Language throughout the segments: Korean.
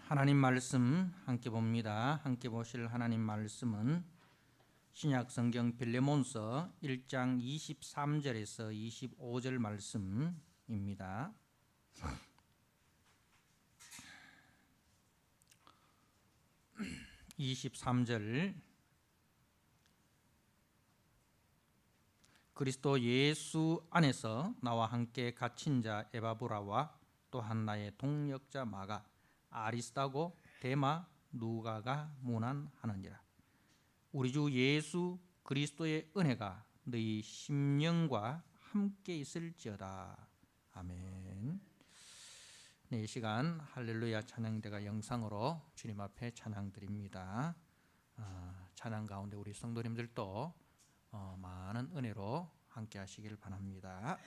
하나님 말씀 함께 봅니다. 함께 보실 하나님 말씀은 신약 성경 빌레몬서 1장 23절에서 25절 말씀입니다. 23절 그리스도 예수 안에서 나와 함께 갇힌 자 에바브라와 또한 나의 동역자 마가 아리스다고 데마 누가가 문안하느니라. 우리 주 예수 그리스도의 은혜가 너희 심령과 함께 있을지어다. 아멘. 네, 이 시간 할렐루야 찬양대가 영상으로 주님 앞에 찬양드립니다. 찬양 가운데 우리 성도님들도 많은 은혜로 함께 하시길 바랍니다.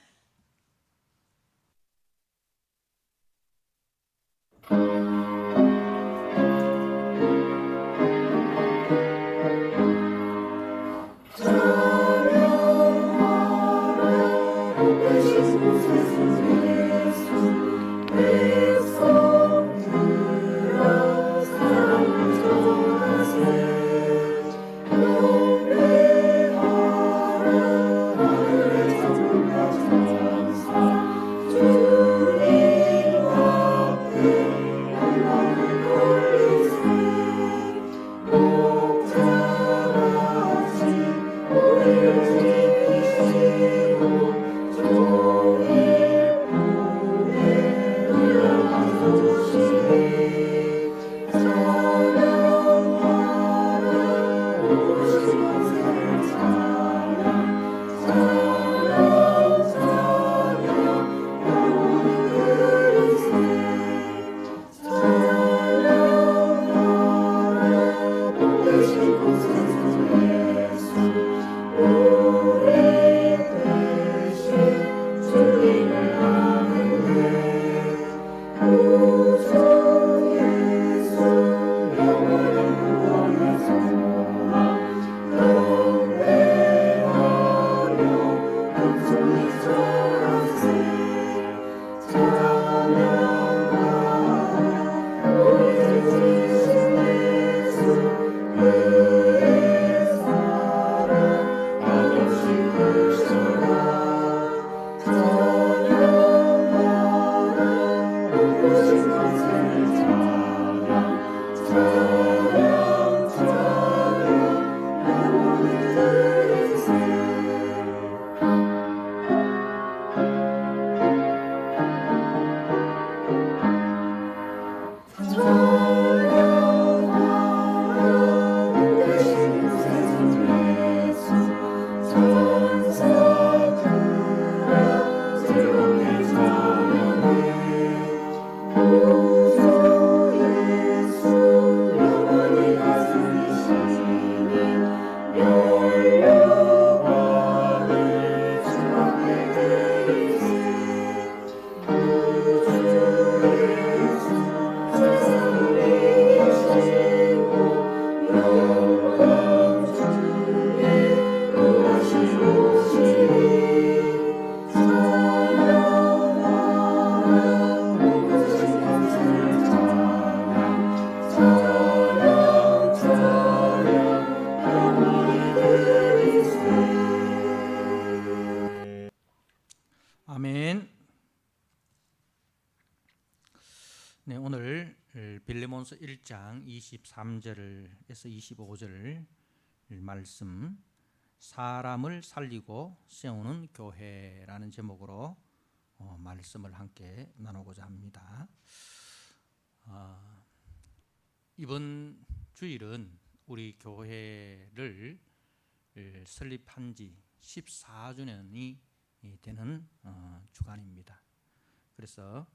아멘. 네, 오늘 빌레몬서 1장 23절에서 25절 말씀, 사람을 살리고 세우는 교회라는 제목으로 말씀을 함께 나누고자 합니다. 이번 주일은 우리 교회를 설립한 지 14주년이 되는 주간입니다. 그래서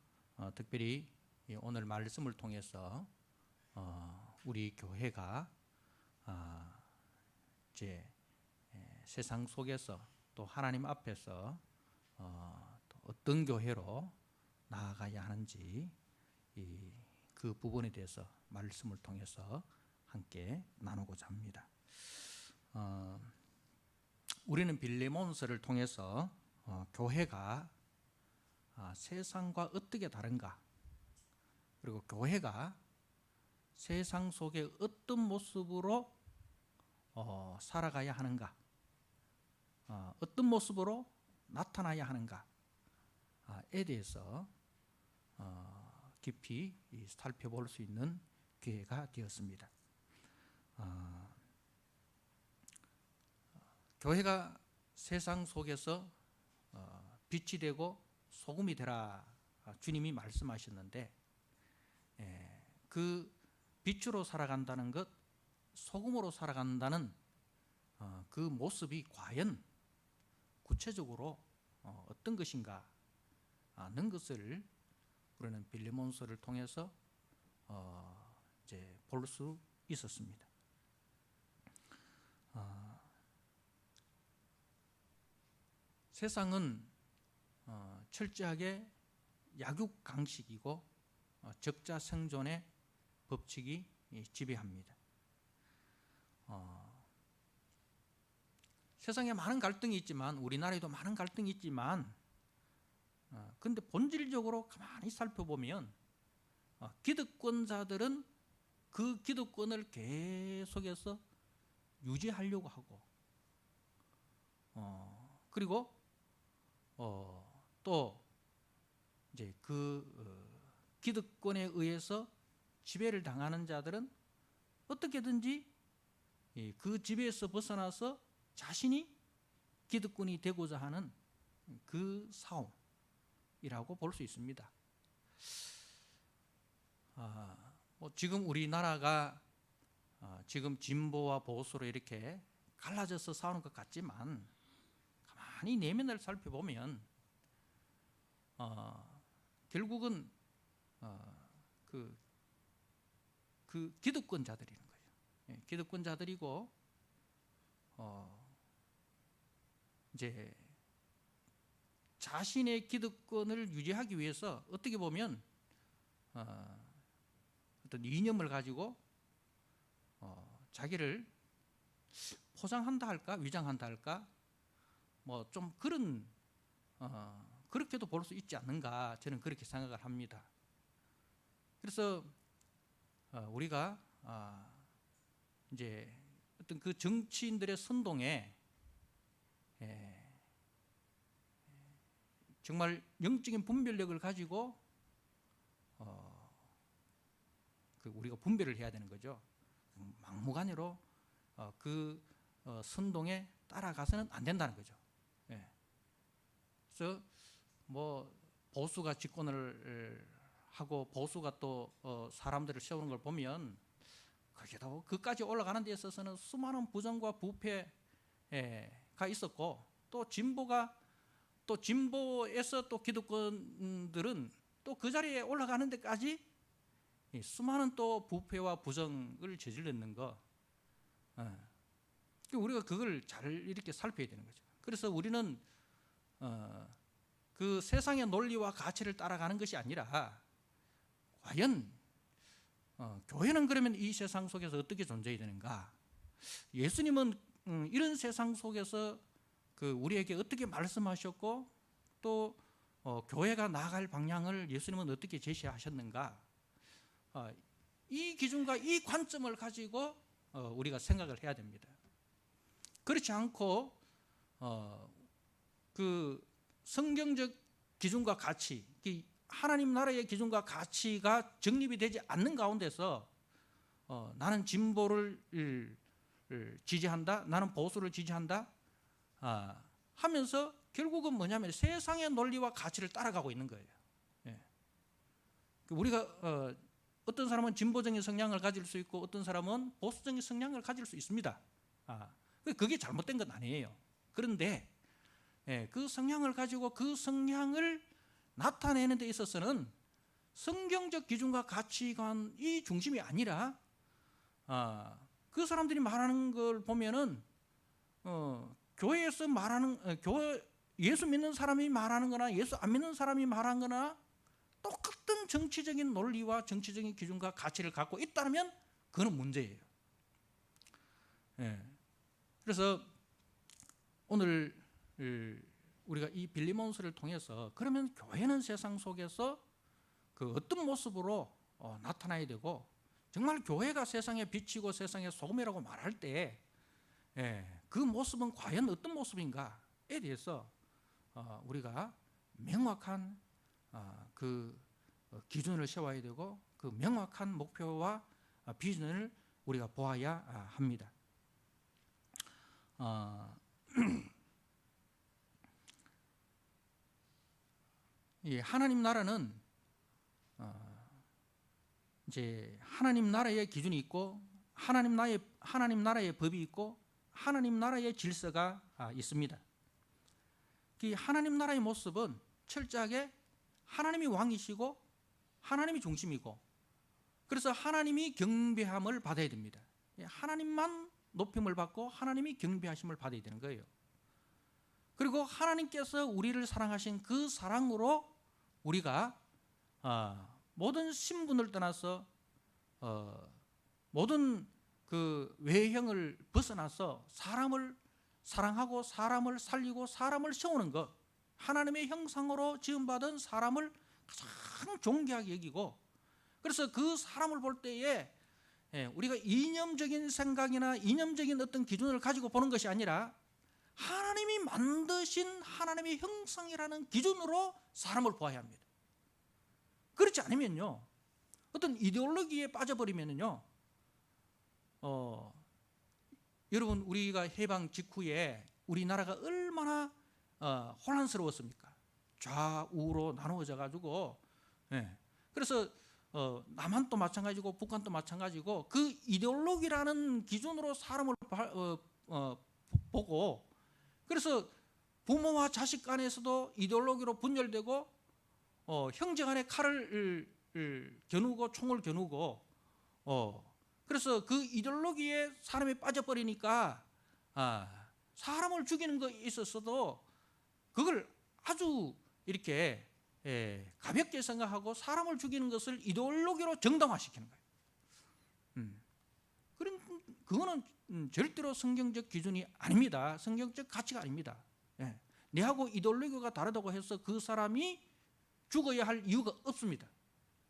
특별히 오늘 말씀을 통해서 우리 교회가 이제 세상 속에서 또 하나님 앞에서 또 어떤 교회로 나아가야 하는지 그 부분에 대해서 말씀을 통해서 함께 나누고자 합니다. 우리는 빌레몬서를 통해서 교회가 세상과 어떻게 다른가, 그리고 교회가 세상 속에 어떤 모습으로 살아가야 하는가, 어떤 모습으로 나타나야 하는가에 대해서 깊이 살펴볼 수 있는 기회가 되었습니다. 교회가 세상 속에서 빛이 되고 소금이 되라, 주님이 말씀하셨는데, 그 빛으로 살아간다는 것, 소금으로 살아간다는 그 모습이 과연 구체적으로 어떤 것인가 하는 것을 우리는 빌레몬서를 통해서 이제 볼 수 있었습니다. 세상은 철저하게 약육강식이고 적자 생존의 법칙이 지배합니다. 세상에 많은 갈등이 있지만, 우리나라에도 많은 갈등이 있지만, 근데 본질적으로 가만히 살펴보면 기득권자들은 그 기득권을 계속해서 유지하려고 하고, 그리고 또 이제 그 기득권에 의해서 지배를 당하는 자들은 어떻게든지 그 지배에서 벗어나서 자신이 기득권이 되고자 하는 그 싸움이라고 볼 수 있습니다. 지금 우리나라가 지금 진보와 보수로 이렇게 갈라져서 싸우는 것 같지만, 가만히 내면을 살펴보면 결국은 그 기득권자들이는 거예요. 기득권자들이고, 이제 자신의 기득권을 유지하기 위해서 어떻게 보면 어떤 이념을 가지고 자기를 포장한다 할까, 위장한다 할까, 뭐 좀 그런 그렇게도 볼 수 있지 않는가, 저는 그렇게 생각을 합니다. 그래서 우리가 이제 어떤 그 정치인들의 선동에 정말 영적인 분별력을 가지고 우리가 분별을 해야 되는 거죠. 막무가내로 그 선동에 따라가서는 안 된다는 거죠. 그래서 뭐 보수가 집권을 하고 보수가 또 사람들을 세우는 걸 보면, 거기도 그까지 올라가는 데 있어서는 수많은 부정과 부패가 있었고, 또 진보에서 또 기득권들은 또 그 자리에 올라가는 데까지 수많은 또 부패와 부정을 저질렀는 거, 우리가 그걸 잘 이렇게 살펴야 되는 거죠. 그래서 우리는 그 세상의 논리와 가치를 따라가는 것이 아니라, 과연 교회는 그러면 이 세상 속에서 어떻게 존재해야 되는가? 예수님은 이런 세상 속에서 우리에게 어떻게 말씀하셨고, 또 교회가 나아갈 방향을 예수님은 어떻게 제시하셨는가? 이 기준과 이 관점을 가지고 우리가 생각을 해야 됩니다. 그렇지 않고 그 성경적 기준과 가치, 하나님 나라의 기준과 가치가 정립이 되지 않는 가운데서 나는 진보를 지지한다, 나는 보수를 지지한다 하면서 결국은 뭐냐면 세상의 논리와 가치를 따라가고 있는 거예요. 우리가 어떤 사람은 진보적인 성향을 가질 수 있고, 어떤 사람은 보수적인 성향을 가질 수 있습니다. 그게 잘못된 건 아니에요. 그런데 그 성향을 가지고 그 성향을 나타내는 데 있어서는 성경적 기준과 가치관이 중심이 아니라, 그 사람들이 말하는 걸 보면은 교회에서 말하는 예수 믿는 사람이 말하는 거나 예수 안 믿는 사람이 말하는 거나 똑같은 정치적인 논리와 정치적인 기준과 가치를 갖고 있다면 그건 문제예요. 그래서 오늘 우리가 이 빌레몬서를 통해서, 그러면 교회는 세상 속에서 그 어떤 모습으로 나타나야 되고, 정말 교회가 세상의 빛이고 세상의 소금이라고 말할 때 그 모습은 과연 어떤 모습인가에 대해서 우리가 명확한 그 기준을 세워야 되고 그 명확한 목표와 비전을 우리가 보아야 합니다. 이 하나님 나라는 이제 하나님 나라의 기준이 있고 하나님 나라의 법이 있고 하나님 나라의 질서가 있습니다. 이 하나님 나라의 모습은 철저하게 하나님이 왕이시고 하나님이 중심이고, 그래서 하나님이 경배함을 받아야 됩니다. 하나님만 높임을 받고 하나님이 경배하심을 받아야 되는 거예요. 그리고 하나님께서 우리를 사랑하신 그 사랑으로 우리가 모든 신분을 떠나서 모든 그 외형을 벗어나서 사람을 사랑하고 사람을 살리고 사람을 세우는 것, 하나님의 형상으로 지음받은 사람을 가장 존귀하게 여기고, 그래서 그 사람을 볼 때에 우리가 이념적인 생각이나 이념적인 어떤 기준을 가지고 보는 것이 아니라 하나님이 만드신 하나님의 형상이라는 기준으로 사람을 보아야 합니다. 그렇지 않으면요, 어떤 이데올로기에 빠져버리면요, 여러분 우리가 해방 직후에 우리나라가 얼마나 혼란스러웠습니까? 좌우로 나누어져 가지고, 그래서 남한도 마찬가지고 북한도 마찬가지고 그 이데올로기라는 기준으로 사람을 보고, 그래서 부모와 자식 간에서도 이데올로기로 분열되고 형제 간에 칼을 겨누고 총을 겨누고, 그래서 그 이데올로기에 사람이 빠져버리니까 사람을 죽이는 것에 있어서도 그걸 아주 이렇게 가볍게 생각하고 사람을 죽이는 것을 이데올로기로 정당화시키는 거예요. 그거는 절대로 성경적 기준이 아닙니다. 성경적 가치가 아닙니다. 내하고 이데올로기가 다르다고 해서 그 사람이 죽어야 할 이유가 없습니다.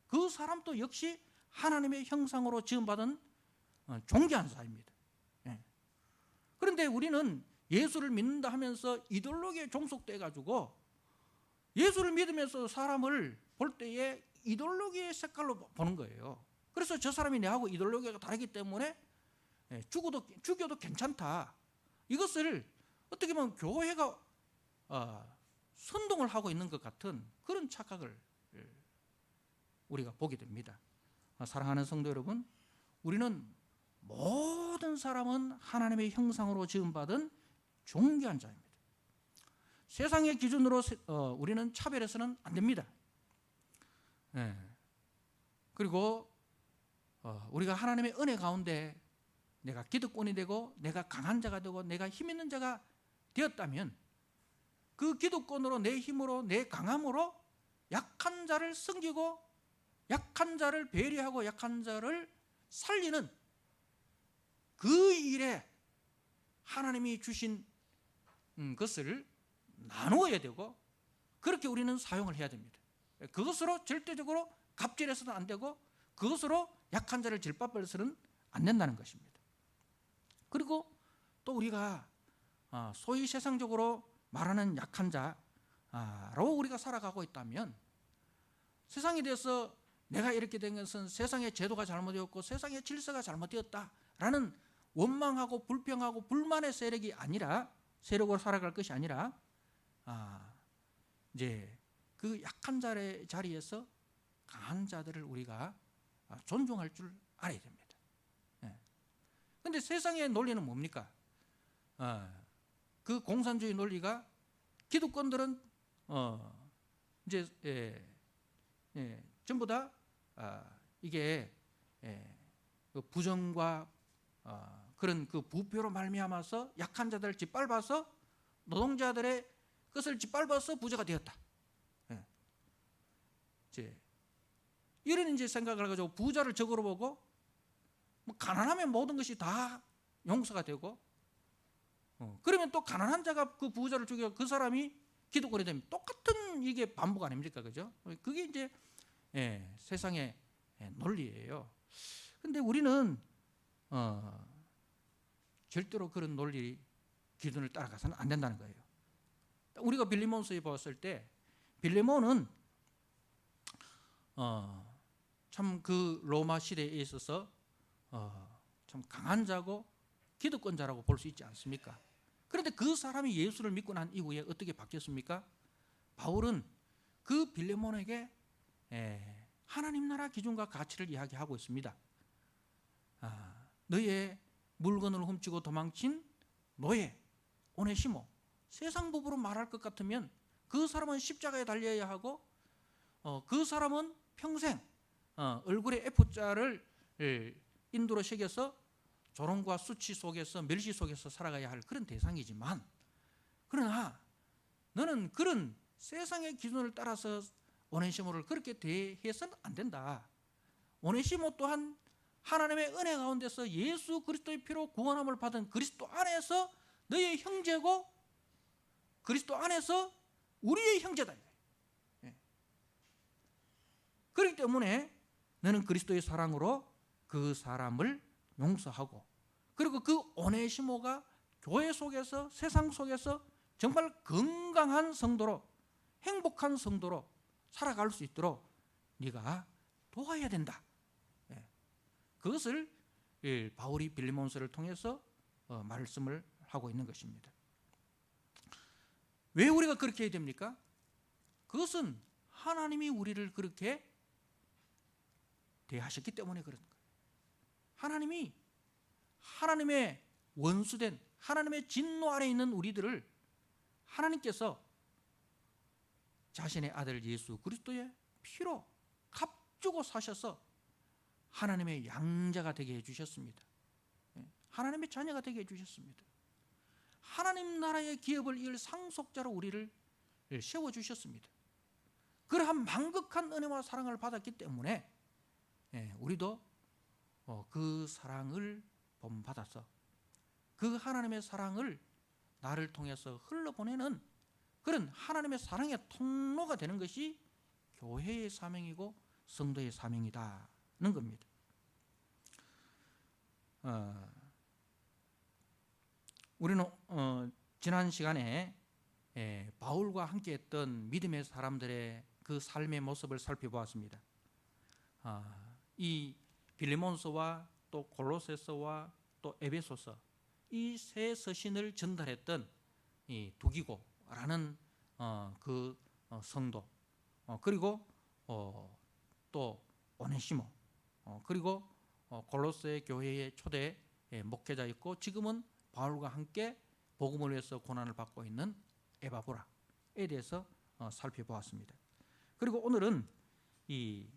그 사람도 역시 하나님의 형상으로 지음받은 존귀한 사람입니다. 그런데 우리는 예수를 믿는다 하면서 이데올로기에 종속돼 가지고 예수를 믿으면서 사람을 볼 때에 이데올로기의 색깔로 보는 거예요. 그래서 저 사람이 내하고 이데올로기가 다르기 때문에 죽여도 괜찮다, 이것을 어떻게 보면 교회가 선동을 하고 있는 것 같은 그런 착각을 우리가 보게 됩니다. 사랑하는 성도 여러분, 우리는 모든 사람은 하나님의 형상으로 지음받은 존귀한 자입니다. 세상의 기준으로 우리는 차별해서는 안 됩니다. 그리고 우리가 하나님의 은혜 가운데 내가 기득권이 되고 내가 강한 자가 되고 내가 힘 있는 자가 되었다면 그 기득권으로 내 힘으로 내 강함으로 약한 자를 섬기고 약한 자를 배려하고 약한 자를 살리는 그 일에 하나님이 주신 것을 나누어야 되고, 그렇게 우리는 사용을 해야 됩니다. 그것으로 절대적으로 갑질해서는 안 되고 그것으로 약한 자를 질밥해서는 안 된다는 것입니다. 그리고 또 우리가 소위 세상적으로 말하는 약한 자로 우리가 살아가고 있다면, 세상에 대해서 내가 이렇게 된 것은 세상의 제도가 잘못되었고 세상의 질서가 잘못되었다라는 원망하고 불평하고 불만의 세력으로 살아갈 것이 아니라 이제 그 약한 자의 자리에서 강한 자들을 우리가 존중할 줄 알아야 됩니다. 그런데 세상의 논리는 뭡니까? 그 공산주의 논리가 기득권들은 이제 전부 다 이게 그 부정과 그런 그 부패로 말미암아서 약한 자들을 짓밟아서 노동자들의 것을 짓밟아서 부자가 되었다. 이런 이제 생각을 가지고 부자를 적으로 보고 뭐 가난하면 모든 것이 다 용서가 되고, 그러면 또 가난한 자가 그 부자를 죽여 그 사람이 기득권이 되면 똑같은 이게 반복 아닙니까, 그죠? 그게 이제 세상의 논리예요. 근데 우리는 절대로 그런 논리 기준을 따라가서는 안 된다는 거예요. 우리가 빌레몬서에 봤을 때 빌레몬은 참 그 로마 시대에 있어서 참 강한 자고 기득권자라고 볼 수 있지 않습니까? 그런데 그 사람이 예수를 믿고 난 이후에 어떻게 바뀌었습니까? 바울은 그 빌레몬에게 하나님 나라 기준과 가치를 이야기하고 있습니다. 너의 물건을 훔치고 도망친 노예 오네시모, 세상 법으로 말할 것 같으면 그 사람은 십자가에 달려야 하고 그 사람은 평생 얼굴에 F자를 인두로 새겨서 조롱과 수치 속에서 멸시 속에서 살아가야 할 그런 대상이지만, 그러나 너는 그런 세상의 기준을 따라서 오네시모를 그렇게 대해서는 안 된다. 오네시모 또한 하나님의 은혜 가운데서 예수 그리스도의 피로 구원함을 받은 그리스도 안에서 너의 형제고 그리스도 안에서 우리의 형제다. 그렇기 때문에 너는 그리스도의 사랑으로 그 사람을 용서하고, 그리고 그 오네시모가 교회 속에서 세상 속에서 정말 건강한 성도로 행복한 성도로 살아갈 수 있도록 네가 도와야 된다. 그것을 바울이 빌레몬서를 통해서 말씀을 하고 있는 것입니다. 왜 우리가 그렇게 해야 됩니까? 그것은 하나님이 우리를 그렇게 대하셨기 때문에 그런 거예요. 하나님이 하나님의 원수된 하나님의 진노 아래 있는 우리들을 하나님께서 자신의 아들 예수 그리스도의 피로 값주고 사셔서 하나님의 양자가 되게 해주셨습니다. 하나님의 자녀가 되게 해주셨습니다. 하나님 나라의 기업을 이을 상속자로 우리를 세워주셨습니다. 그러한 만극한 은혜와 사랑을 받았기 때문에 우리도 그 사랑을 본받아서 그 하나님의 사랑을 나를 통해서 흘러보내는 그런 하나님의 사랑의 통로가 되는 것이 교회의 사명이고 성도의 사명이다는 겁니다. 우리는 지난 시간에 바울과 함께했던 믿음의 사람들의 그 삶의 모습을 살펴보았습니다. 이 빌레몬서와 또 골로새서와 또 에베소서, 이 세 서신을 전달했던 이 두기고라는 그 성도, 그리고 또 오네시모, 그리고 골로새 교회의 초대 목회자였고 지금은 바울과 함께 복음을 위해서 고난을 받고 있는 에바브라에 대해서 살펴보았습니다. 그리고 오늘은 이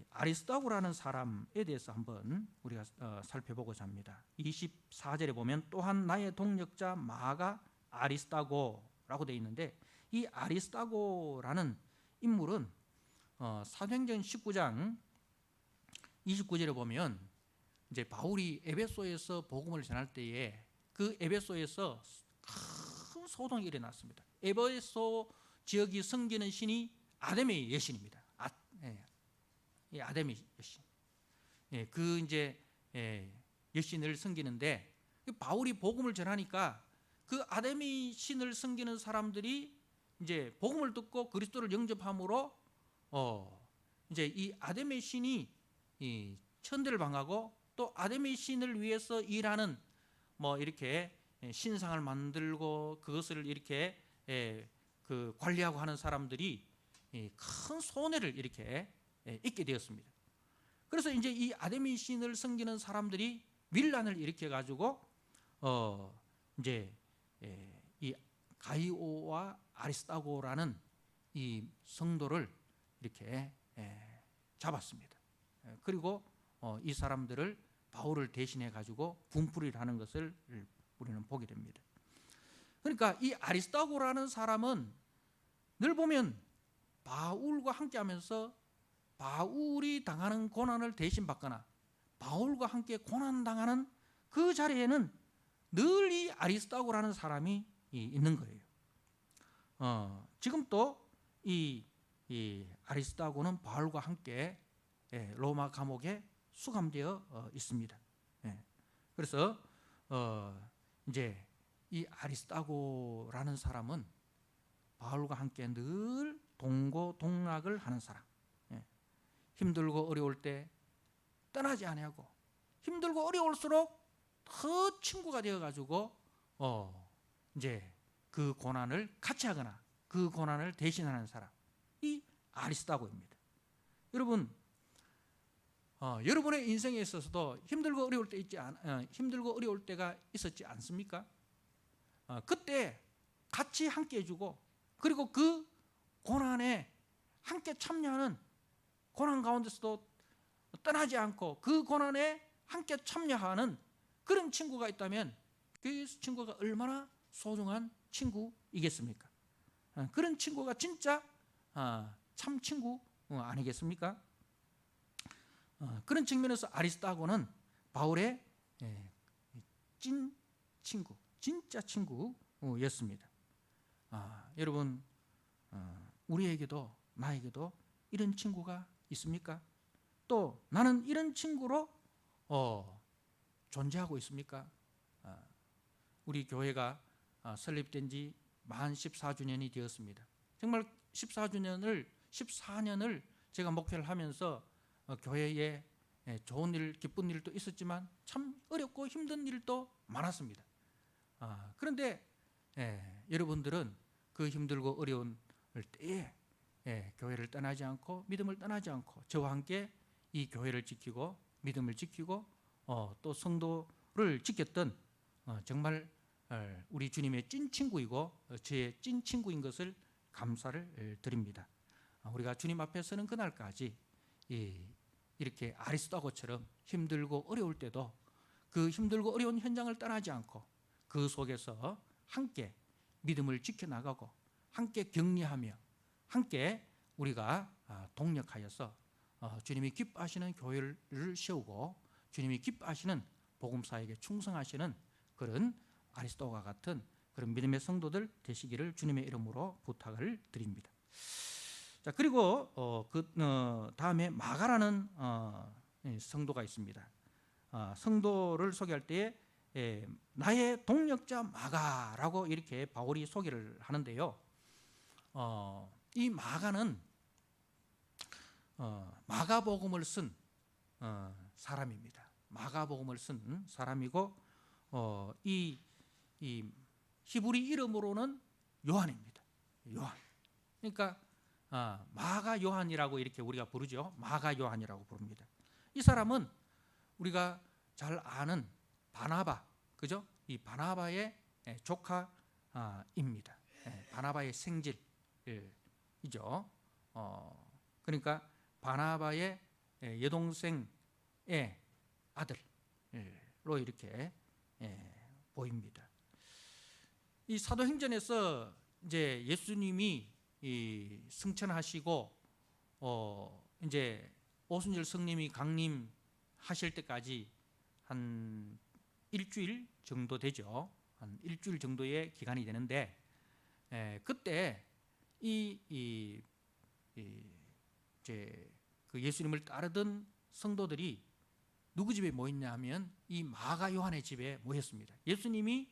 아리스다고라는 사람에 대해서 한번 우리가 살펴보고자 합니다. 24절에 보면 또한 나의 동력자 마가 아리스다고라고 되어 있는데, 이 아리스다고라는 인물은 사도행전 19장 29절에 보면 이제 바울이 에베소에서 복음을 전할 때에 그 에베소에서 큰 소동이 일어났습니다. 에베소 지역이 섬기는 신이 아데미 여신입니다. 아데미 여신. 그 이제 여신을 섬기는데 바울이 복음을 전하니까 그 아데미 신을 섬기는 사람들이 이제 복음을 듣고 그리스도를 영접함으로 이제 이 아데미 신이 이 천대를 방하고 또 아데미 신을 위해서 일하는 뭐 이렇게 신상을 만들고 그것을 이렇게 그 관리하고 하는 사람들이 큰 손해를 이렇게 있게 되었습니다. 그래서 이제 이 아데미 신을 섬기는 사람들이 밀란을 일으켜 가지고 이제 이 가이오와 아리스다고라는 이 성도를 이렇게 잡았습니다. 그리고 이 사람들을 바울을 대신해 가지고 분풀이를 하는 것을 우리는 보게 됩니다. 그러니까 이 아리스다고라는 사람은 늘 보면 바울과 함께하면서 바울이 당하는 고난을 대신 받거나 바울과 함께 고난당하는 그 자리에는 늘 이 아리스다고라는 사람이 있는 거예요. 지금 또 이 아리스다고는 바울과 함께 로마 감옥에 수감되어 있습니다. 예. 그래서 이제 이 아리스타고라는 사람은 바울과 함께 늘 동고동락을 하는 사람. 예. 힘들고 어려울 때 떠나지 아니하고 힘들고 어려울수록 더 친구가 되어가지고 이제 그 고난을 같이 하거나 그 고난을 대신하는 사람, 이 아리스타고입니다. 여러분, 여러분의 인생에 있어서도 힘들고 어려울 때가 있었지 않습니까? 그때 같이 함께 해주고 그리고 그 고난에 함께 참여하는, 고난 가운데서도 떠나지 않고 그 고난에 함께 참여하는 그런 친구가 있다면 그 친구가 얼마나 소중한 친구이겠습니까? 그런 친구가 진짜 참 친구 아니겠습니까? 그런 측면에서 아리스타고는 바울의 찐 친구, 진짜 친구였습니다. 여러분, 우리에게도 나에게도 이런 친구가 있습니까? 또 나는 이런 친구로 존재하고 있습니까? 우리 교회가 설립된 지 만 14주년이 되었습니다. 정말 14년을 제가 목회를 하면서 교회에 좋은 일, 기쁜 일도 있었지만 참 어렵고 힘든 일도 많았습니다. 그런데 여러분들은 그 힘들고 어려운 때에 교회를 떠나지 않고 믿음을 떠나지 않고 저와 함께 이 교회를 지키고 믿음을 지키고 또 성도를 지켰던 정말 우리 주님의 찐 친구이고 제 찐 친구인 것을 감사를 드립니다. 우리가 주님 앞에 서는 그날까지 이렇게 아리스타고처럼 힘들고 어려울 때도 그 힘들고 어려운 현장을 떠나지 않고 그 속에서 함께 믿음을 지켜나가고 함께 격려하며 함께 우리가 동력하여서 주님이 기뻐하시는 교회를 세우고 주님이 기뻐하시는 복음사에게 충성하시는 그런 아리스타고와 같은 그런 믿음의 성도들 되시기를 주님의 이름으로 부탁을 드립니다. 자, 그리고 그 다음에 마가라는 성도가 있습니다. 성도를 소개할 때에 나의 동력자 마가라고 이렇게 바울이 소개를 하는데요. 이 마가는 마가복음을 쓴 사람입니다. 마가복음을 쓴 사람이고 이 히브리 이름으로는 요한입니다. 요한. 그러니까 마가 요한이라고 이렇게 우리가 부르죠. 마가 요한이라고 부릅니다. 이 사람은 우리가 잘 아는 바나바, 그죠? 이 바나바의 조카입니다. 바나바의 생질이죠. 그러니까 바나바의 여동생의 아들로 이렇게 보입니다. 이 사도행전에서 이제 예수님이 승천하시고 이제 오순절 성님이 강림하실 때까지 한 일주일 정도 되죠. 한 일주일 정도의 기간이 되는데 그때 이제 그 예수님을 따르던 성도들이 누구 집에 모였냐 하면 이 마가 요한의 집에 모였습니다. 예수님이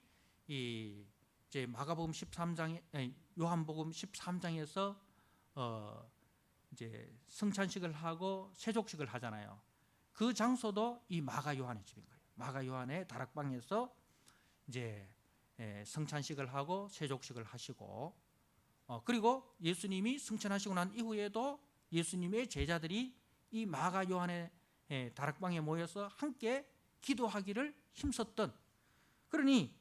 이제 마가복음 13장에 요한복음 13장에서 이제 성찬식을 하고 세족식을 하잖아요. 그 장소도 이 마가 요한의 집인 거예요. 마가 요한의 다락방에서 이제 성찬식을 하고 세족식을 하시고 그리고 예수님이 승천하시고 난 이후에도 예수님의 제자들이 이 마가 요한의 다락방에 모여서 함께 기도하기를 힘썼던, 그러니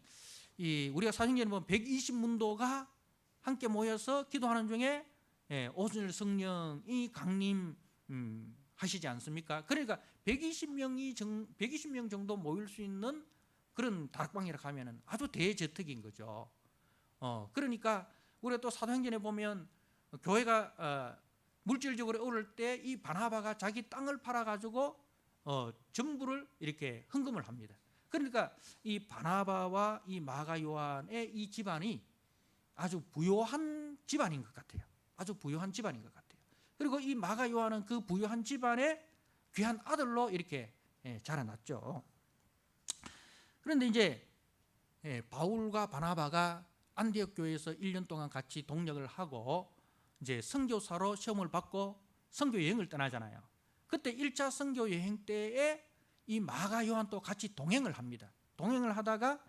우리가 사도행전에 보면 120문도가 함께 모여서 기도하는 중에 오순절 성령이 강림하시지 않습니까? 그러니까 120명 정도 모일 수 있는 그런 다락방이라 하면은 아주 대저택인 거죠. 그러니까 우리가 또 사도행전에 보면 교회가 물질적으로 어려울 때 이 바나바가 자기 땅을 팔아가지고 전부를 이렇게 헌금을 합니다. 그러니까 이 바나바와 이 마가 요한의 이 집안이 아주 부유한 집안인 것 같아요. 아주 부유한 집안인 것 같아요. 그리고 이 마가 요한은 그 부유한 집안의 귀한 아들로 이렇게 자라났죠. 그런데 이제 바울과 바나바가 안디옥 교회에서 1년 동안 같이 동역을 하고 이제 선교사로 시험을 받고 선교 여행을 떠나잖아요. 그때 1차 선교 여행 때에 이 마가 요한도 같이 동행을 합니다. 동행을 하다가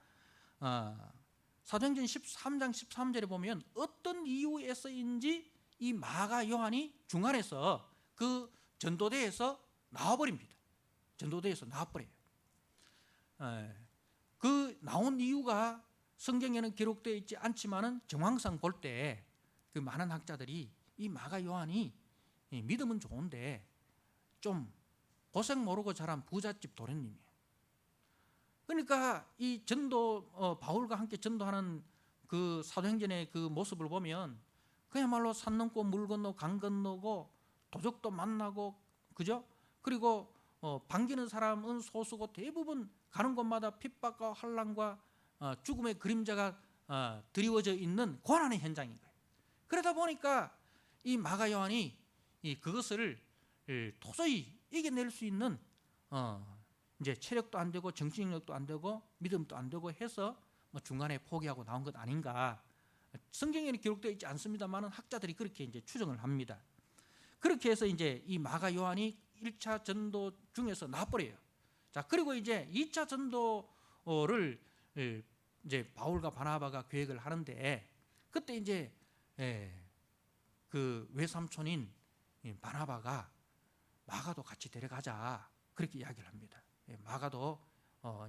사도행전 13장 13절에 보면 어떤 이유에서인지 이 마가 요한이 중간에서 그 전도대에서 나와버립니다. 전도대에서 나와버려요. 그 나온 이유가 성경에는 기록되어 있지 않지만은 정황상 볼 때 그 많은 학자들이 이 마가 요한이 믿음은 좋은데 좀 고생 모르고 자란 부잣집 도련님이에요. 그러니까 이 전도 바울과 함께 전도하는 그 사도행전의 그 모습을 보면 그야말로 산 넘고 물 건너 강 건너고 도적도 만나고 그죠? 그리고 반기는 사람은 소수고 대부분 가는 곳마다 핍박과 환난과 죽음의 그림자가 드리워져 있는 고난의 현장인 거예요. 그러다 보니까 이 마가 요한이 그것을 도저히 이겨낼 수 있는 이제 체력도 안 되고 정신력도 안 되고 믿음도 안 되고 해서 뭐 중간에 포기하고 나온 것 아닌가. 성경에는 기록되어 있지 않습니다만 학자들이 그렇게 이제 추정을 합니다. 그렇게 해서 이제 이 마가 요한이 1차 전도 중에서 나와버려요. 자, 그리고 이제 2차 전도를 이제 바울과 바나바가 계획을 하는데 그때 이제 그 외삼촌인 바나바가 마가도 같이 데려가자 그렇게 이야기를 합니다. 마가도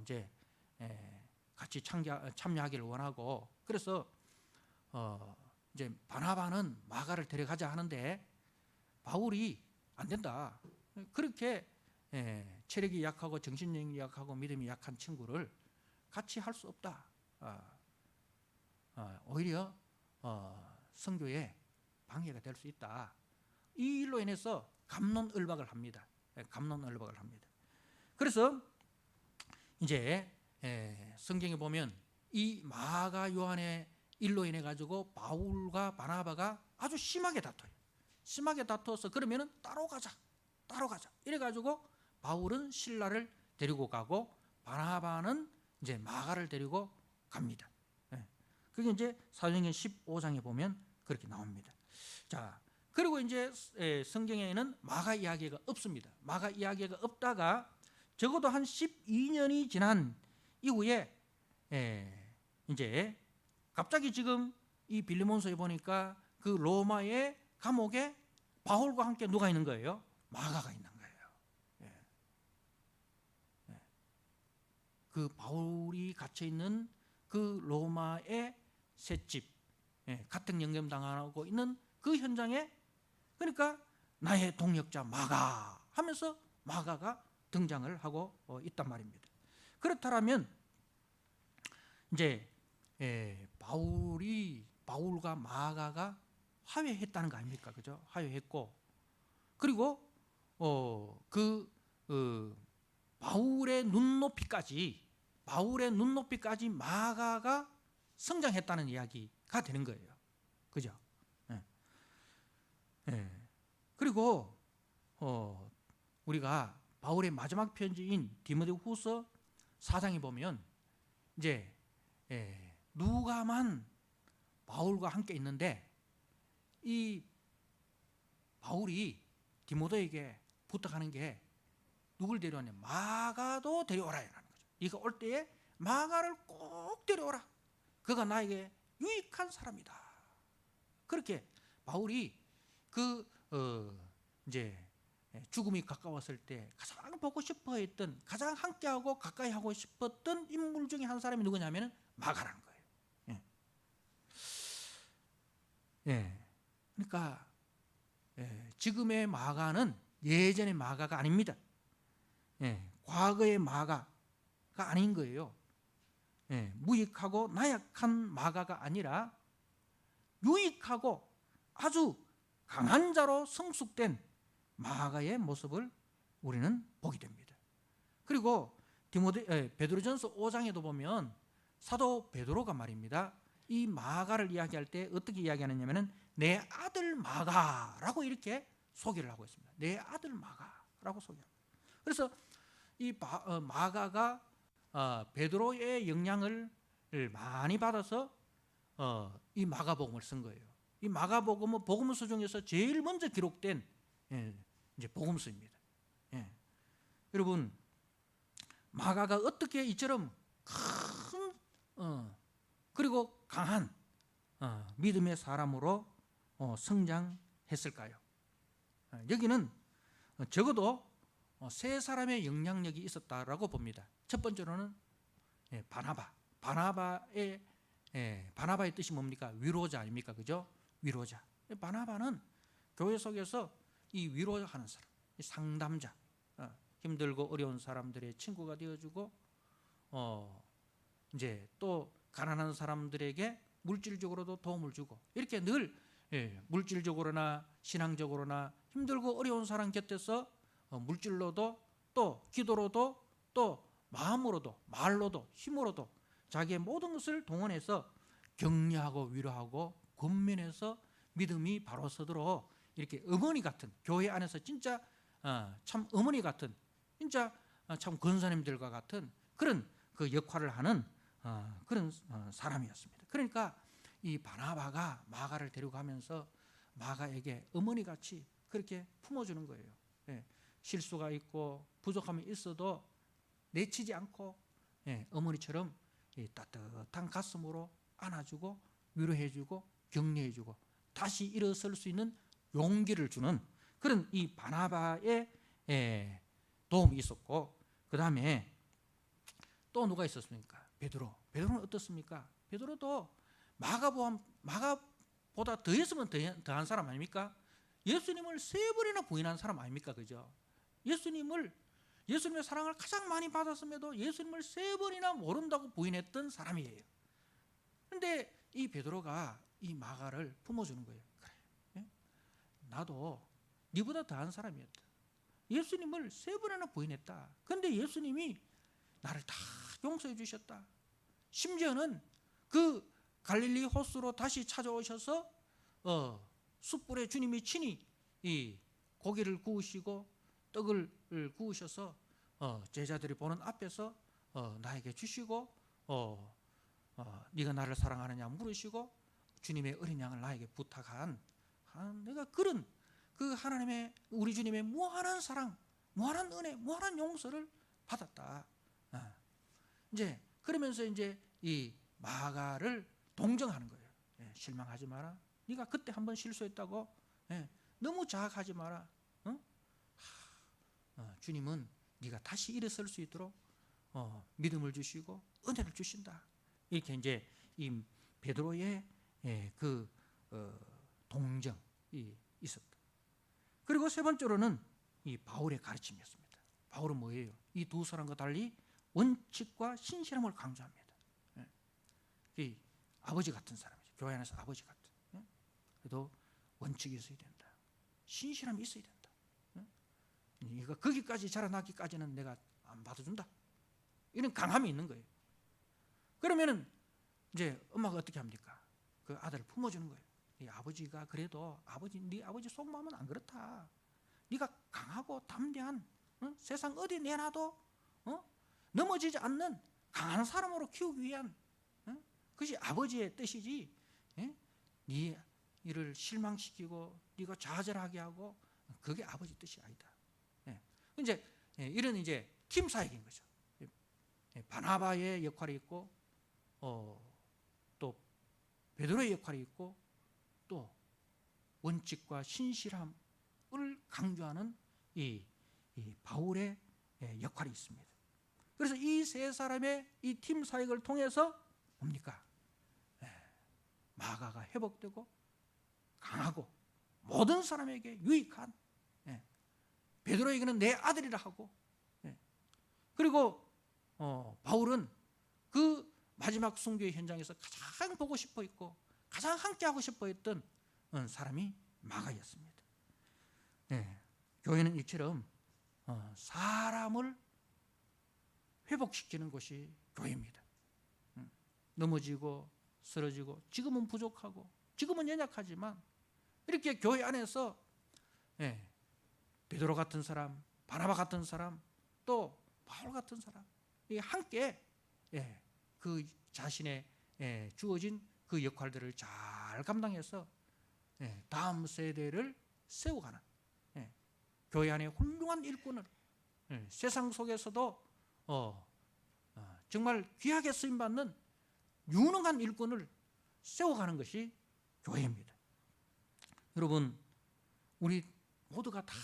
이제 같이 참여하기를 원하고 그래서 이제 바나바는 마가를 데려가자 하는데 바울이 안 된다. 그렇게 체력이 약하고 정신력이 약하고 믿음이 약한 친구를 같이 할 수 없다. 오히려 선교에 방해가 될 수 있다. 이 일로 인해서 갑론을박을 합니다. 갑론을박을 합니다. 그래서 이제 성경에 보면 이 마가 요한의 일로 인해 가지고 바울과 바나바가 아주 심하게 다퉈요. 심하게 다투어서 그러면은 따로 가자 이래 가지고 바울은 실라를 데리고 가고 바나바는 이제 마가를 데리고 갑니다. 그게 이제 사도행전 15장에 보면 그렇게 나옵니다. 자, 그리고 이제 성경에는 마가 이야기가 없습니다. 마가 이야기가 없다가 적어도 한 12년이 지난 이후에 이제 갑자기 지금 이 빌리몬서에 보니까 그 로마의 감옥에 바울과 함께 누가 있는 거예요? 마가가 있는 거예요. 그 바울이 갇혀 있는 그 로마의 셋집, 가택 연금당하고 있는 그 현장에 그러니까 나의 동역자 마가 하면서 마가가 등장을 하고 있단 말입니다. 그렇다면 이제 바울과 마가가 화해했다는 거 아닙니까? 그죠? 화해했고 그리고 바울의 눈높이까지 마가가 성장했다는 이야기가 되는 거예요. 그죠? 그리고 우리가 바울의 마지막 편지인 디모데후서 4장에 보면 이제 누가만 바울과 함께 있는데 이 바울이 디모데에게 부탁하는 게 누굴 데려오냐? 마가도 데려오라라는 거죠. 네가 올 때에 마가를 꼭 데려오라. 그가 나에게 유익한 사람이다. 그렇게 바울이 이제 죽음이 가까웠을 때 가장 보고 싶어했던 가장 함께하고 가까이 하고 싶었던 인물 중에 한 사람이 누구냐면 마가라는 거예요. 그러니까 지금의 마가는 예전의 마가가 아닙니다. 과거의 마가가 아닌 거예요. 무익하고 나약한 마가가 아니라 유익하고 아주 강한 자로 성숙된 마가의 모습을 우리는 보게 됩니다. 그리고 베드로전서 5장에도 보면 사도 베드로가 말입니다. 이 마가를 이야기할 때 어떻게 이야기하느냐면은 내 아들 마가라고 이렇게 소개를 하고 있습니다. 내 아들 마가라고 소개합니다. 그래서 이 마가가 베드로의 영향을 많이 받아서 이 마가복음을 쓴 거예요. 이 마가복음은 복음서 중에서 제일 먼저 기록된 이제 복음서입니다. 여러분, 마가가 어떻게 이처럼 큰 그리고 강한 믿음의 사람으로 성장했을까요? 여기는 적어도 세 사람의 영향력이 있었다라고 봅니다. 첫 번째로는 바나바의 뜻이 뭡니까? 위로자 아닙니까? 그죠? 위로자. 바나바는 교회 속에서 이 위로하는 사람, 이 상담자, 힘들고 어려운 사람들의 친구가 되어주고, 이제 또 가난한 사람들에게 물질적으로도 도움을 주고, 이렇게 늘 물질적으로나 신앙적으로나 힘들고 어려운 사람 곁에서 물질로도 또 기도로도 또 마음으로도 말로도 힘으로도 자기의 모든 것을 동원해서 격려하고 위로하고 권면해서 믿음이 바로 서도록 이렇게 어머니 같은, 교회 안에서 진짜 참 어머니 같은, 진짜 참 권사님들과 같은 그런 그 역할을 하는 그런 사람이었습니다. 그러니까 이 바나바가 마가를 데려가면서 마가에게 어머니같이 그렇게 품어주는 거예요. 실수가 있고 부족함이 있어도 내치지 않고 어머니처럼 따뜻한 가슴으로 안아주고 위로해주고 격려해주고 다시 일어설 수 있는 용기를 주는 그런 이 바나바의 도움이 있었고, 그 다음에 또 누가 있었습니까? 베드로는 어떻습니까? 베드로도 마가보다 더했으면 더한 사람 아닙니까? 예수님을 3번이나 부인한 사람 아닙니까? 그죠? 예수님의 사랑을 가장 많이 받았음에도 예수님을 3번이나 모른다고 부인했던 사람이에요. 그런데 이 베드로가 이 마가를 품어주는 거예요. 그래, 나도 네보다 더한 사람이었다. 예수님을 3번이나 부인했다. 그런데 예수님이 나를 다 용서해 주셨다. 심지어는 그 갈릴리 호수로 다시 찾아오셔서 숯불에 주님이 친히 이 고기를 구우시고 떡을 구우셔서 제자들이 보는 앞에서 나에게 주시고 네가 나를 사랑하느냐 물으시고 주님의 어린 양을 나에게 부탁한 내가 그런 그 하나님의 우리 주님의 무한한 사랑, 무한한 은혜, 무한한 용서를 받았다. 이제 그러면서 이제 이 마가를 동정하는 거예요. 실망하지 마라. 네가 그때 한번 실수했다고 너무 자학하지 마라. 주님은 네가 다시 일어설 수 있도록 믿음을 주시고 은혜를 주신다. 이렇게 이제 이 베드로의 그 동정이 있었다. 그리고 세 번째로는 이 바울의 가르침이었습니다. 바울은 뭐예요? 이 두 사람과 달리 원칙과 신실함을 강조합니다. 이 아버지 같은 사람이죠. 교회 안에서 아버지 같은. 그래도 원칙이 있어야 된다. 신실함이 있어야 된다. 이거 거기까지 자라나기까지는 내가 안 받아준다. 이런 강함이 있는 거예요. 그러면은 이제 엄마가 어떻게 합니까? 그 아들을 품어주는 거예요. 네 아버지가 그래도 네 아버지 속마음은 안 그렇다. 네가 강하고 담대한 세상 어디 내놔도 넘어지지 않는 강한 사람으로 키우기 위한 그것이 아버지의 뜻이지. 네 이를 실망시키고 네가 좌절하게 하고 그게 아버지 뜻이 아니다. 이제 이런 이제 팀 사역인 거죠. 바나바의 역할이 있고 또 베드로의 역할이 있고 또 원칙과 신실함을 강조하는 이 바울의 역할이 있습니다. 그래서 이 세 사람의 이 팀 사역을 통해서 뭡니까? 마가가 회복되고 강하고 모든 사람에게 유익한, 베드로에게는 내 아들이라 하고, 그리고 바울은 그 마지막 순교의 현장에서 가장 보고 싶어 했고 가장 함께하고 싶어 했던 사람이 마가였습니다. 교회는 이처럼 사람을 회복시키는 것이 교회입니다. 넘어지고 쓰러지고 지금은 부족하고 지금은 연약하지만 이렇게 교회 안에서 베드로 같은 사람, 바나바 같은 사람, 또 바울 같은 사람 함께 그 자신의 주어진 그 역할들을 잘 감당해서 다음 세대를 세워가는 교회 안에 훌륭한 일꾼을 세상 속에서도 정말 귀하게 쓰임받는 유능한 일꾼을 세워가는 것이 교회입니다. 여러분, 우리 모두가 다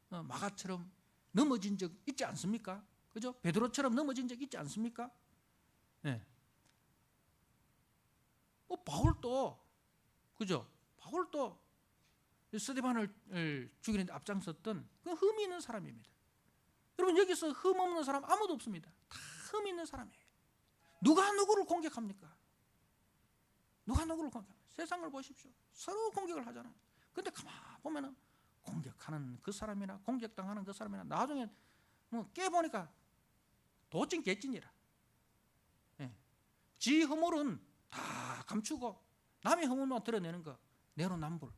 마가처럼 넘어진 적 있지 않습니까? 그죠? 베드로처럼 넘어진 적 있지 않습니까? 바울도, 그죠? 바울도 스데반을 죽이는 데 앞장섰던 그 흠이 있는 사람입니다. 여러분, 여기서 흠 없는 사람 아무도 없습니다. 다 흠 있는 사람이에요. 누가 누구를 공격합니까? 누가 누구를 공격합니까? 세상을 보십시오. 서로 공격을 하잖아요. 근데 가만 보면은 공격하는 그 사람이나 공격당하는 그 사람이나 나중에 깨보니까 도찐 개찐이라. 지 허물은 다 감추고 남의 허물만 드러내는 거 내로남불.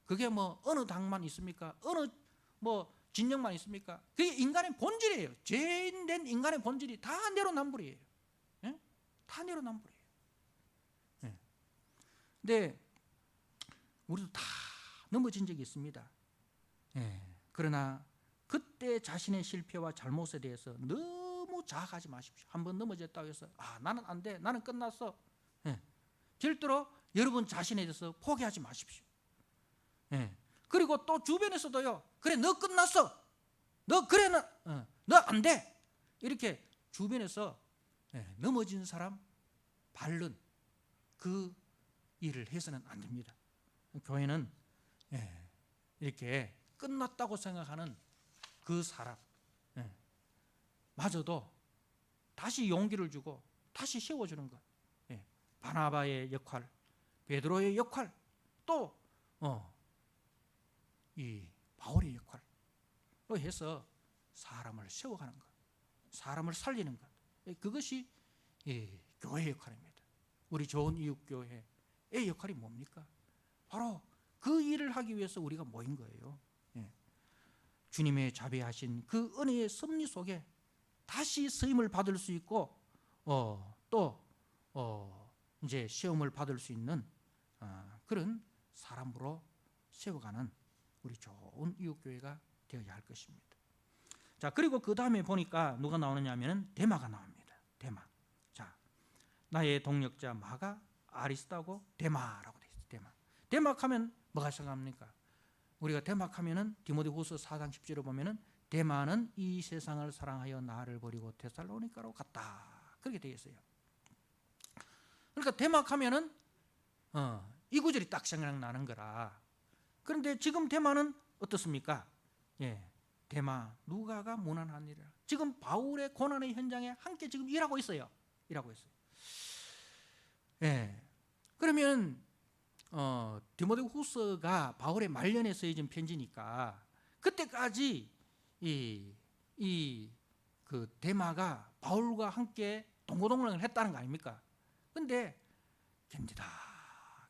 그게 어느 당만 있습니까? 어느 진영만 있습니까? 그게 인간의 본질이에요. 죄인된 인간의 본질이 다 내로남불이에요. 다 내로남불이에요. 근데 우리도 다 넘어진 적이 있습니다. 그러나 그때 자신의 실패와 잘못에 대해서 너무 자학하지 마십시오. 한번 넘어졌다고 해서 나는 안 돼, 나는 끝났어. 절대로 여러분 자신에 대해서 포기하지 마십시오. 그리고 또 주변에서도요, 그래 너 끝났어, 너 그래 너 안 돼, 이렇게 주변에서 넘어진 사람 바른 그 일을 해서는 안 됩니다. 교회는 이렇게 끝났다고 생각하는 그 사람 마저도 다시 용기를 주고 다시 세워주는 것. 바나바의 역할, 베드로의 역할, 또 이 바울의 역할로 해서 사람을 세워가는 것, 사람을 살리는 것, 그것이 교회의 역할입니다. 우리 좋은 이웃교회의 역할이 뭡니까? 바로 그 일을 하기 위해서 우리가 모인 거예요. 주님의 자비하신 그 은혜의 섭리 속에 다시 쓰임을 받을 수 있고 또 이제 시험을 받을 수 있는 그런 사람으로 세워가는 우리 좋은 이웃교회가 되어야 할 것입니다. 자, 그리고 그 다음에 보니까 누가 나오느냐 하면 데마가 나옵니다. 데마. 자, 나의 동력자 마가, 아리스타고 데마라고 되어 있어요. 데마. 데마하면 뭐가 생각합니까? 우리가 데마하면은 디모데후서 4장 10절에 보면은 데마는 이 세상을 사랑하여 나를 버리고 데살로니가로 갔다. 그렇게 되어 있어요. 그러니까 데마하면은 이 구절이 딱 생각나는 거라. 그런데 지금 데마는 어떻습니까? 데마 누가가 무난하니라. 지금 바울의 고난의 현장에 함께 지금 일하고 있어요. 일하고 있어요. 그러면 디모데후서가 바울의 말년에 쓰여진 편지니까 그때까지 그 데마가 바울과 함께 동고동락을 했다는 거 아닙니까? 근데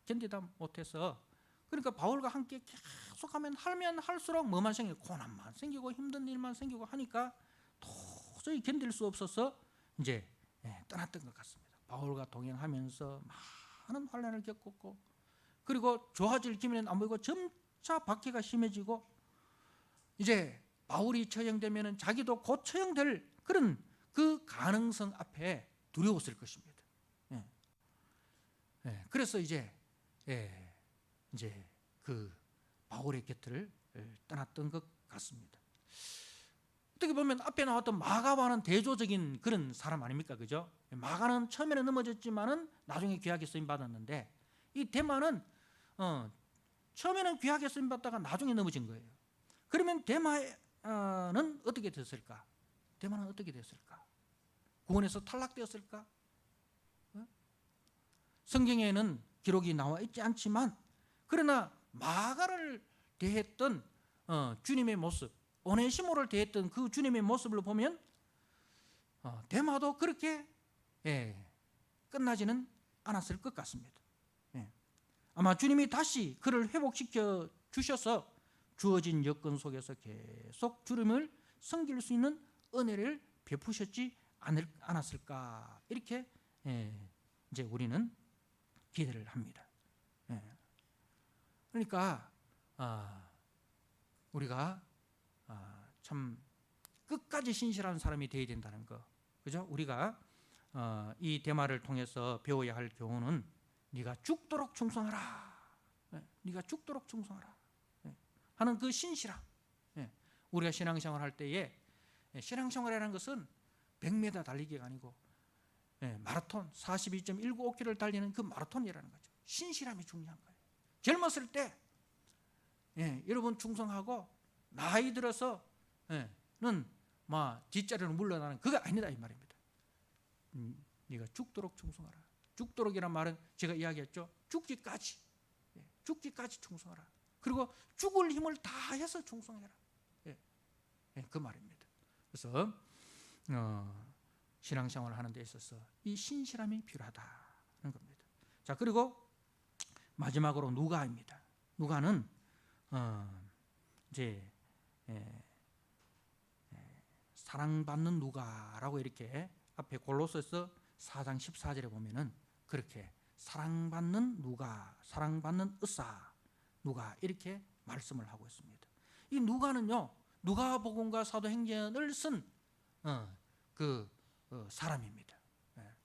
견디다 못해서, 그러니까 바울과 함께 계속하면 할수록 뭐만 생기고 고난만 생기고 힘든 일만 생기고 하니까 도저히 견딜 수 없어서 이제 떠났던 것 같습니다. 바울과 동행하면서 많은 환난을 겪었고, 그리고 좋아질 기미는 안 보이고 점차 박해가 심해지고, 이제 바울이 처형되면 자기도 곧 처형될 그런 그 가능성 앞에 두려웠을 것입니다. 그래서 이제 그 바울의 곁을 떠났던 것 같습니다. 어떻게 보면 앞에 나왔던 마가와는 대조적인 그런 사람 아닙니까? 그죠? 마가는 처음에는 넘어졌지만은 나중에 귀하게 쓰임 받았는데, 이 데마는 처음에는 귀하게 쓰임 받다가 나중에 넘어진 거예요. 그러면 데마는 어떻게 됐을까? 데마는 어떻게 됐을까? 구원에서 탈락되었을까? 성경에는 기록이 나와 있지 않지만, 그러나 마가를 대했던 주님의 모습, 오네시모를 대했던 그 주님의 모습을 보면 데마도 그렇게 끝나지는 않았을 것 같습니다. 아마 주님이 다시 그를 회복시켜 주셔서 주어진 여건 속에서 계속 주님을 섬길 수 있는 은혜를 베푸셨지 않았을까 이렇게 이제 우리는 기대를 합니다. 그러니까 우리가 참 끝까지 신실한 사람이 되어야 된다는 거, 그죠? 우리가 이 대마를 통해서 배워야 할 교훈은 네가 죽도록 충성하라, 네가 죽도록 충성하라 하는 그 신실함. 우리가 신앙생활 할 때에 신앙생활이라는 것은 100m 달리기가 아니고 마라톤 42.195km를 달리는 그 마라톤이라는 거죠. 신실함이 중요한 거예요. 젊었을 때 여러분 충성하고 나이 들어서는 막 뒷자리로 물러나는 그거 아니다 이 말입니다. 네가 죽도록 충성하라. 죽도록이란 말은 제가 이야기했죠. 죽기까지 충성하라. 그리고 죽을 힘을 다해서 충성해라. 그 말입니다. 그래서 신앙생활을 하는 데 있어서 이 신실함이 필요하다는 겁니다. 자, 그리고 마지막으로 누가입니다. 누가는 이제 사랑받는 누가라고 이렇게 앞에 골로새서 4장 14절에 보면은 그렇게 사랑받는 누가, 사랑받는 의사 누가 이렇게 말씀을 하고 있습니다. 이 누가는요, 누가복음과 사도행전을 쓴 사람입니다.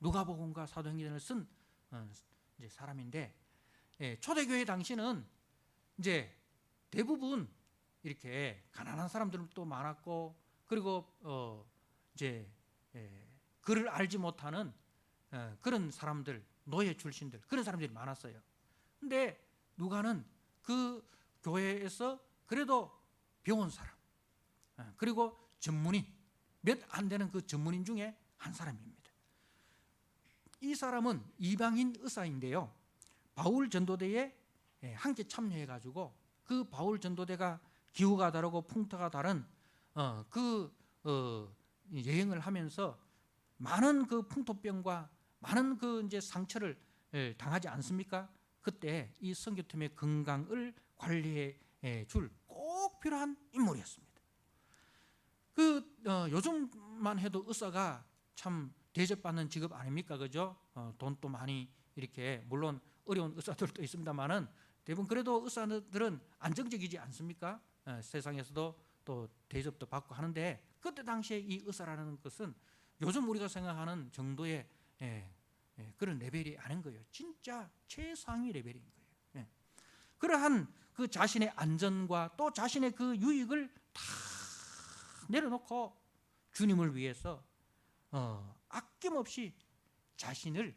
누가복음과 사도행전을 쓴 이제 사람인데, 초대교회 당시는 이제 대부분 이렇게 가난한 사람들도 많았고, 그리고 이제 글을 알지 못하는 그런 사람들, 노예 출신들, 그런 사람들이 많았어요. 근데 누가는 그 교회에서 그래도 배운 사람, 그리고 전문인, 몇 안 되는 그 전문인 중에 한 사람입니다. 이 사람은 이방인 의사인데요, 바울 전도대에 함께 참여해가지고 그 바울 전도대가 기후가 다르고 풍토가 다른 여행을 하면서 많은 그 풍토병과 많은 그 이제 상처를 당하지 않습니까? 그때 이 선교팀의 건강을 관리해 줄 꼭 필요한 인물이었습니다. 요즘만 해도 의사가 참 대접받는 직업 아닙니까? 그죠? 돈도 많이 이렇게, 물론 어려운 의사들도 있습니다만은 대부분 그래도 의사들은 안정적이지 않습니까? 세상에서도 또 대접도 받고 하는데, 그때 당시에 이 의사라는 것은 요즘 우리가 생각하는 정도의 그런 레벨이 아닌 거예요. 진짜 최상위 레벨인 거예요. 그러한 그 자신의 안전과 또 자신의 그 유익을 다 내려놓고 주님을 위해서 아낌없이 자신을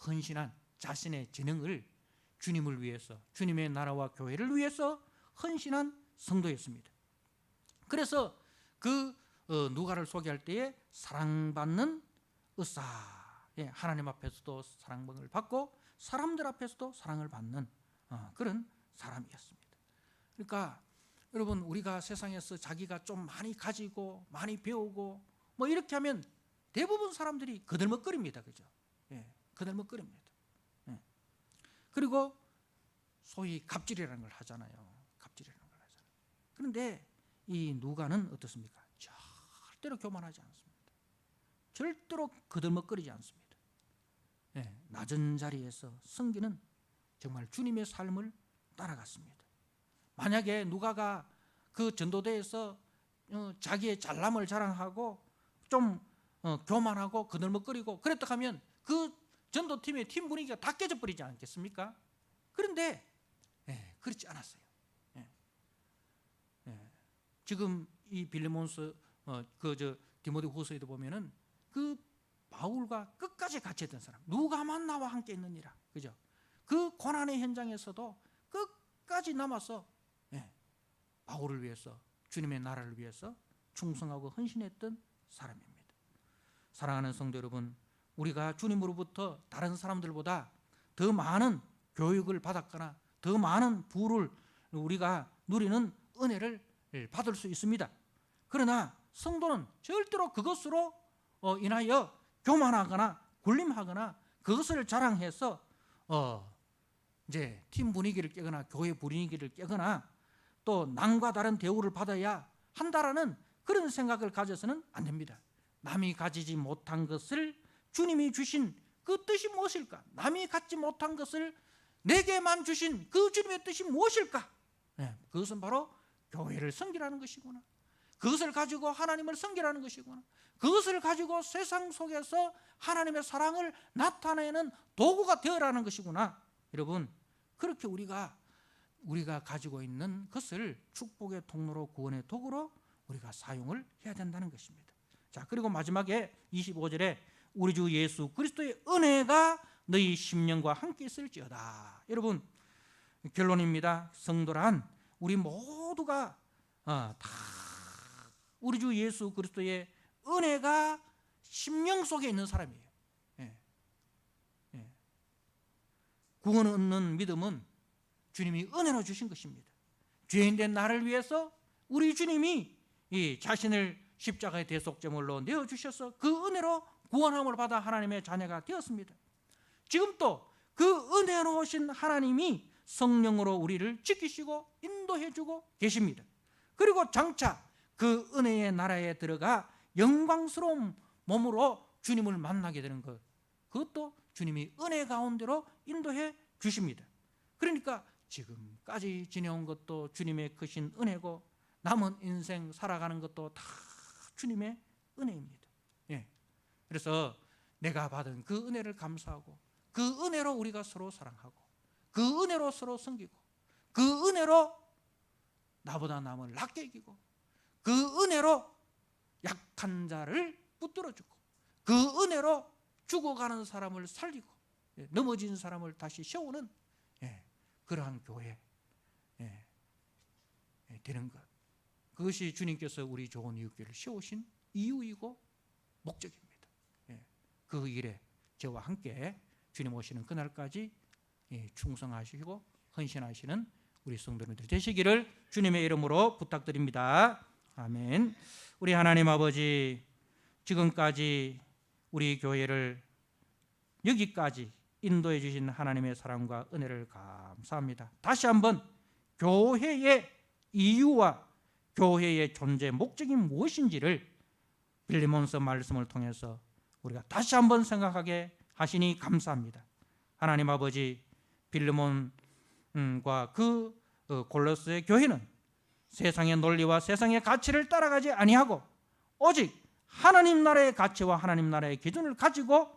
헌신한, 자신의 재능을 주님을 위해서, 주님의 나라와 교회를 위해서 헌신한 성도였습니다. 그래서 그 누가를 소개할 때에 사랑받는 의사, 하나님 앞에서도 사랑을 받고 사람들 앞에서도 사랑을 받는 그런 사람이었습니다. 그러니까 여러분, 우리가 세상에서 자기가 좀 많이 가지고 많이 배우고 뭐 이렇게 하면 대부분 사람들이 거들먹거립니다. 그죠? 거들먹거립니다. 그리고 소위 갑질이라는 걸 하잖아요. 갑질이라는 걸 하잖아요. 그런데 이 누가는 어떻습니까? 절대로 교만하지 않습니다. 절대로 거들먹거리지 않습니다. 낮은 자리에서 섬기는 정말 주님의 삶을 따라갔습니다. 만약에 누가가 그 전도대에서 자기의 잘남을 자랑하고 좀 교만하고 거들먹거리고 그랬다 하면 그 전도팀의 팀 분위기가 다 깨져버리지 않겠습니까? 그런데 그렇지 않았어요. 지금 이 빌레몬스 디모데후서에도 보면은 그 바울과 끝까지 같이 했던 사람, 누가만 나와 함께 있느니라, 그죠? 그 고난의 현장에서도 끝까지 남아서 바울을 위해서, 주님의 나라를 위해서 충성하고 헌신했던 사람입니다. 사랑하는 성도 여러분, 우리가 주님으로부터 다른 사람들보다 더 많은 교육을 받았거나 더 많은 부를 우리가 누리는 은혜를 받을 수 있습니다. 그러나 성도는 절대로 그것으로 인하여 교만하거나 군림하거나 그것을 자랑해서 이제 팀 분위기를 깨거나 교회 분위기를 깨거나 또 남과 다른 대우를 받아야 한다라는 그런 생각을 가져서는 안 됩니다. 남이 가지지 못한 것을 주님이 주신 그 뜻이 무엇일까? 남이 갖지 못한 것을 내게만 주신 그 주님의 뜻이 무엇일까? 그것은 바로 교회를 섬기라는 것이구나. 그것을 가지고 하나님을 섬기라는 것이구나. 그것을 가지고 세상 속에서 하나님의 사랑을 나타내는 도구가 되어라는 것이구나. 여러분, 그렇게 우리가 가지고 있는 것을 축복의 통로로, 구원의 도구로 우리가 사용을 해야 된다는 것입니다. 자, 그리고 마지막에 25절에 우리 주 예수 그리스도의 은혜가 너희 심령과 함께 있을지어다. 여러분, 결론입니다. 성도란 우리 모두가 다 우리 주 예수 그리스도의 은혜가 심령 속에 있는 사람이에요. 구원 얻는 믿음은 주님이 은혜로 주신 것입니다. 죄인된 나를 위해서 우리 주님이 이 자신을 십자가의 대속제물로 내어주셔서 그 은혜로 구원함을 받아 하나님의 자녀가 되었습니다. 지금 또 그 은혜로우신 하나님이 성령으로 우리를 지키시고 인도해주고 계십니다. 그리고 장차 그 은혜의 나라에 들어가 영광스러운 몸으로 주님을 만나게 되는 것, 그것도 주님이 은혜 가운데로 인도해 주십니다. 그러니까 지금까지 지내온 것도 주님의 크신 은혜고 남은 인생 살아가는 것도 다 주님의 은혜입니다. 그래서 내가 받은 그 은혜를 감사하고 그 은혜로 우리가 서로 사랑하고 그 은혜로 서로 섬기고 그 은혜로 나보다 남을 낮게 여기고 그 은혜로 약한 자를 붙들어주고 그 은혜로 죽어가는 사람을 살리고 넘어진 사람을 다시 세우는 그러한 교회 되는 것, 그것이 주님께서 우리 좋은 이웃교회를 세우신 이유이고 목적입니다. 그 일에 저와 함께 주님 오시는 그날까지 충성하시고 헌신하시는 우리 성도님들 되시기를 주님의 이름으로 부탁드립니다. 아멘. 우리 하나님 아버지, 지금까지 우리 교회를 여기까지 인도해 주신 하나님의 사랑과 은혜를 감사합니다. 다시 한번 교회의 이유와 교회의 존재 목적이 무엇인지를 빌레몬서 말씀을 통해서 우리가 다시 한번 생각하게 하시니 감사합니다. 하나님 아버지, 빌레몬과 그 골로새의 교회는 세상의 논리와 세상의 가치를 따라가지 아니하고 오직 하나님 나라의 가치와 하나님 나라의 기준을 가지고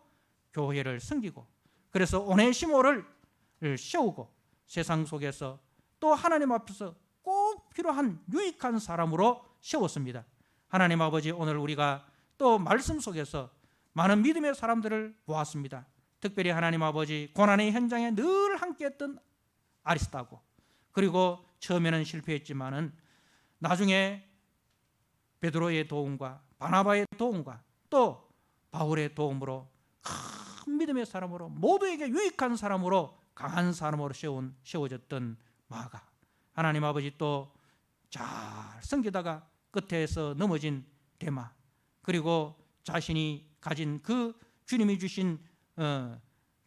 교회를 섬기고, 그래서 오네시모를 세우고 세상 속에서 또 하나님 앞에서 꼭 필요한 유익한 사람으로 세웠습니다. 하나님 아버지, 오늘 우리가 또 말씀 속에서 많은 믿음의 사람들을 보았습니다. 특별히 하나님 아버지, 고난의 현장에 늘 함께했던 아리스타고, 그리고 처음에는 실패했지만은 나중에 베드로의 도움과 바나바의 도움과 또 바울의 도움으로 큰 믿음의 사람으로, 모두에게 유익한 사람으로, 강한 사람으로 세워졌던 마가, 하나님 아버지, 또 잘 섬기다가 끝에서 넘어진 데마, 그리고 자신이 가진 그 주님이 주신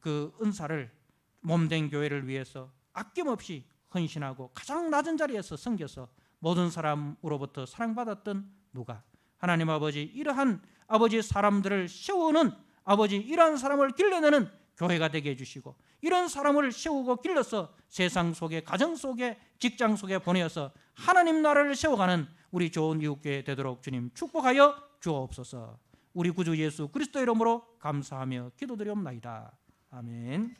그 은사를 몸된 교회를 위해서 아낌없이 헌신하고 가장 낮은 자리에서 섬겨서 모든 사람으로부터 사랑받았던 누가, 하나님 아버지, 이러한 아버지 사람들을 세우는 아버지, 이러한 사람을 길러내는 교회가 되게 해주시고, 이런 사람을 세우고 길러서 세상 속에, 가정 속에, 직장 속에 보내어서 하나님 나라를 세워가는 우리 좋은 이웃교회 되도록 주님 축복하여 주옵소서. 우리 구주 예수 그리스도 이름으로 감사하며 기도드리옵나이다. 아멘.